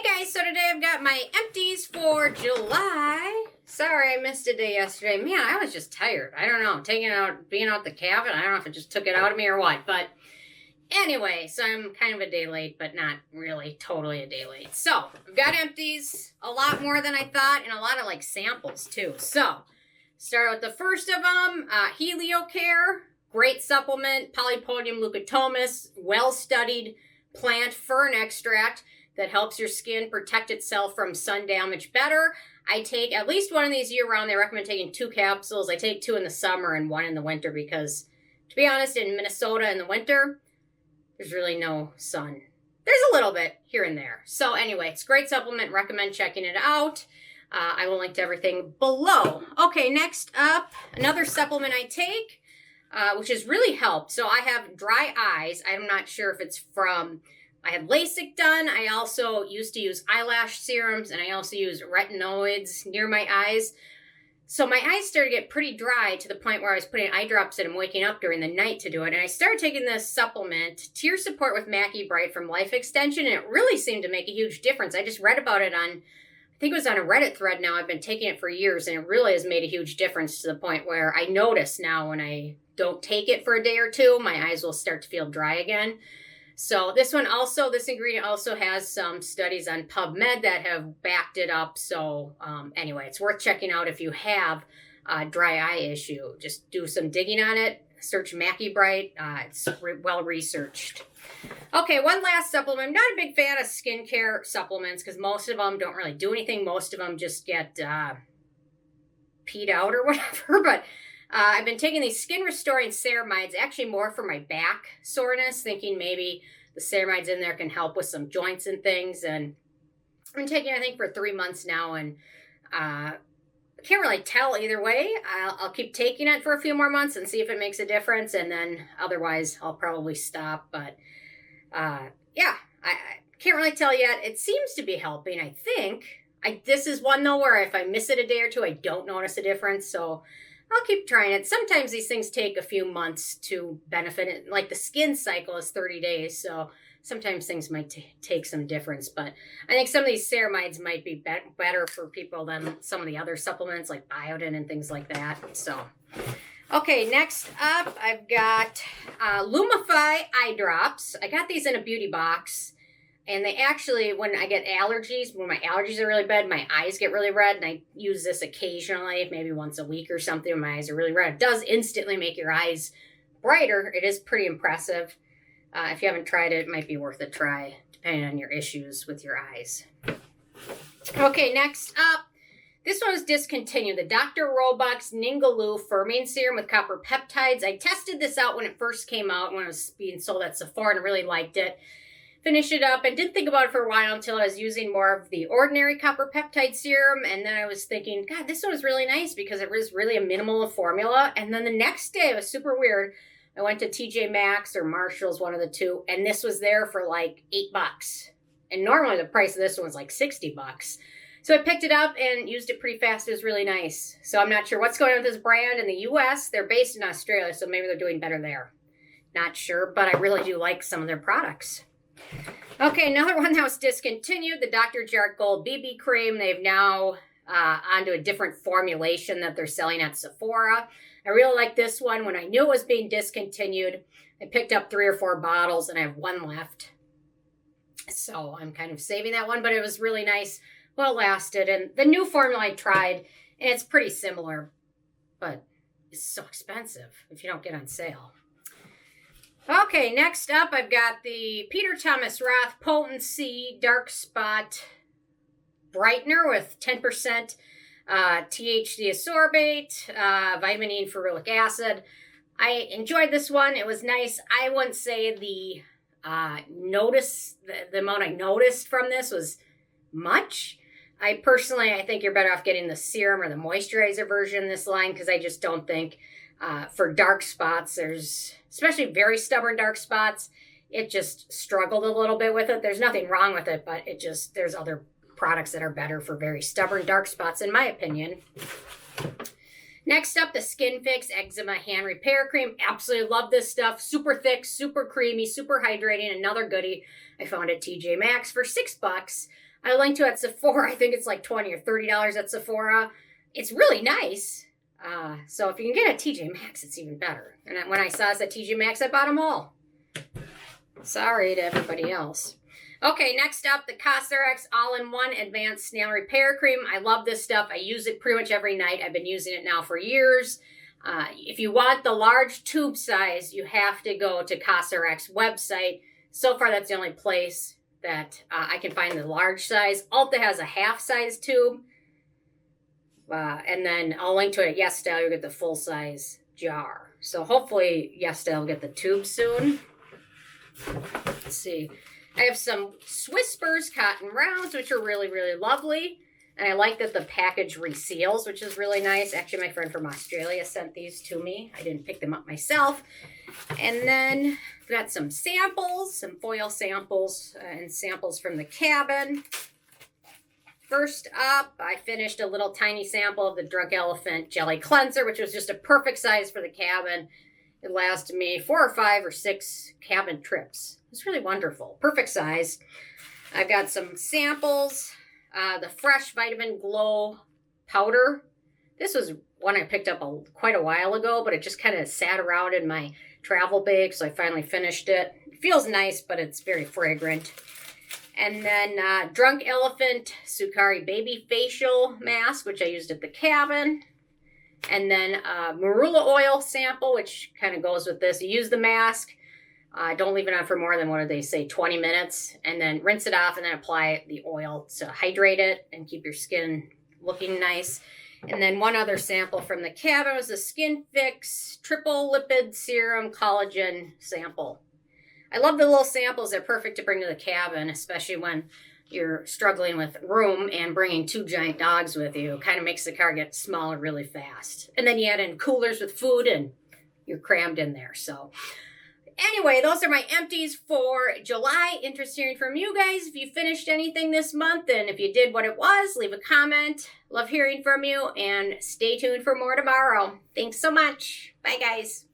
Hey guys, so today I've got my empties for July. Sorry I missed a day yesterday. Man, I was just tired. I don't know, being out the cabin. I don't know if it just took it out of me or what. But anyway, so I'm kind of a day late, but not really totally a day late. So I've got empties, a lot more than I thought, and a lot of like samples too. So start with the first of them, Heliocare, great supplement, Polypodium Leucotomos, well-studied plant fern extract that helps your skin protect itself from sun damage better. I take at least one of these year-round. They recommend taking 2 capsules. I take 2 in the summer and 1 in the winter because, to be honest, in Minnesota in the winter, there's really no sun. There's a little bit here and there. So anyway, it's a great supplement. Recommend checking it out. I will link to everything below. Okay, next up, another supplement I take, which has really helped. So I have dry eyes. I'm not sure if it's from... I had LASIK done. I also used to use eyelash serums, and I also use retinoids near my eyes. So my eyes started to get pretty dry to the point where I was putting eye drops in and waking up during the night to do it. And I started taking this supplement, Tear Support with MacquiBright from Life Extension, and it really seemed to make a huge difference. I just read about it on, I think it was on a Reddit thread now. I've been taking it for years, and it really has made a huge difference to the point where I notice now when I don't take it for a day or two, my eyes will start to feel dry again. So this ingredient also has some studies on PubMed that have backed it up. So anyway, it's worth checking out if you have a dry eye issue. Just do some digging on it. Search MacquiBright. It's well researched. Okay, one last supplement. I'm not a big fan of skincare supplements because most of them don't really do anything. Most of them just get peed out or whatever. But I've been taking these skin restoring ceramides, actually more for my back soreness, thinking maybe the ceramides in there can help with some joints and things. And I've been taking it, I think, for 3 months now, and I can't really tell either way. I'll keep taking it for a few more months and see if it makes a difference, and then otherwise I'll probably stop. But yeah, I can't really tell yet. It seems to be helping, I think. This is one, though, where if I miss it a day or two, I don't notice a difference, so I'll keep trying it. Sometimes these things take a few months to benefit it. Like the skin cycle is 30 days, so sometimes things might take some difference. But I think some of these ceramides might be better for people than some of the other supplements like biotin and things like that. So, okay, next up, I've got Lumify Eye Drops. I got these in a beauty box. And they actually, when I get allergies, when my allergies are really bad, my eyes get really red, and I use this occasionally, maybe once a week or something when my eyes are really red. It does instantly make your eyes brighter. It is pretty impressive. If you haven't tried it, it might be worth a try, depending on your issues with your eyes. Okay, next up, this one was discontinued. The Dr. Roebucks Ningaloo Firming Serum with Copper Peptides. I tested this out when it first came out, when it was being sold at Sephora, and I really liked it. Finished it up and didn't think about it for a while until I was using more of the ordinary copper peptide serum. And then I was thinking, God, this one was really nice because it was really a minimal formula. And then the next day, it was super weird. I went to TJMAXX or Marshall's, one of the two, and this was there for like $8. And normally the price of this one was like $60. So I picked it up and used it pretty fast. It was really nice. So I'm not sure what's going on with this brand in the US. They're based in Australia, so maybe they're doing better there. Not sure, but I really do like some of their products. Okay, another one that was discontinued, the Dr. Jart Gold BB Cream. They've now onto a different formulation that they're selling at Sephora. I really like this one. When I knew it was being discontinued, I picked up 3 or 4 bottles, and I have 1 left. So I'm kind of saving that one, but it was really nice. Well, it lasted. And the new formula I tried, and it's pretty similar, but it's so expensive if you don't get on sale. Okay, next up, I've got the Peter Thomas Roth Potency Dark Spot Brightener with 10% THC ascorbate, vitamin E and ferulic acid. I enjoyed this one. It was nice. I wouldn't say the amount I noticed from this was much. I think you're better off getting the serum or the moisturizer version in this line because I just don't think for dark spots, especially very stubborn dark spots, it just struggled a little bit with it. There's nothing wrong with it, but there's other products that are better for very stubborn dark spots, in my opinion. Next up, the Skinfix Eczema Hand Repair Cream. Absolutely love this stuff. Super thick, super creamy, super hydrating. Another goodie I found at TJMAXX for $6. I linked to at Sephora. I think it's like $20 or $30 at Sephora. It's really nice. So if you can get it at TJMAXX, it's even better. And when I saw this at TJMAXX, I bought them all. Sorry to everybody else. Okay, next up, the Cosrx All-in-One Advanced Snail Repair Cream. I love this stuff. I use it pretty much every night. I've been using it now for years. If you want the large tube size, you have to go to Cosrx website. So far, that's the only place that I can find the large size. Ulta has a half-size tube. And then I'll link to it at YesStyle. You'll get the full-size jar. So hopefully, YesStyle will get the tube soon. Let's see. I have some Swisspers cotton rounds, which are really, really lovely. And I like that the package reseals, which is really nice. Actually, my friend from Australia sent these to me. I didn't pick them up myself. And then I've got some samples, some foil samples, and samples from the cabin. First up, I finished a little tiny sample of the Drunk Elephant Jelly Cleanser, which was just a perfect size for the cabin. It lasted me 4 or 5 or 6 cabin trips. It's really wonderful. Perfect size. I've got some samples. The Fresh Vitamin Glow Powder. This was one I picked up quite a while ago, but it just kind of sat around in my travel bag, so I finally finished it. It feels nice, but it's very fragrant. And then Drunk Elephant Sukari Baby Facial Mask, which I used at the cabin. And then marula oil sample, which kind of goes with this. You use the mask. Don't leave it on for more than, what do they say, 20 minutes. And then rinse it off and then apply the oil to hydrate it and keep your skin looking nice. And then one other sample from the cabin was the Skinfix Triple Lipid Serum Collagen Sample. I love the little samples. They're perfect to bring to the cabin, especially when you're struggling with room and bringing 2 giant dogs with you. Kind of makes the car get smaller really fast. And then you add in coolers with food and you're crammed in there. So anyway, those are my empties for July. Interested hearing from you guys. If you finished anything this month, and if you did, what it was, leave a comment. Love hearing from you, and stay tuned for more tomorrow. Thanks so much. Bye, guys.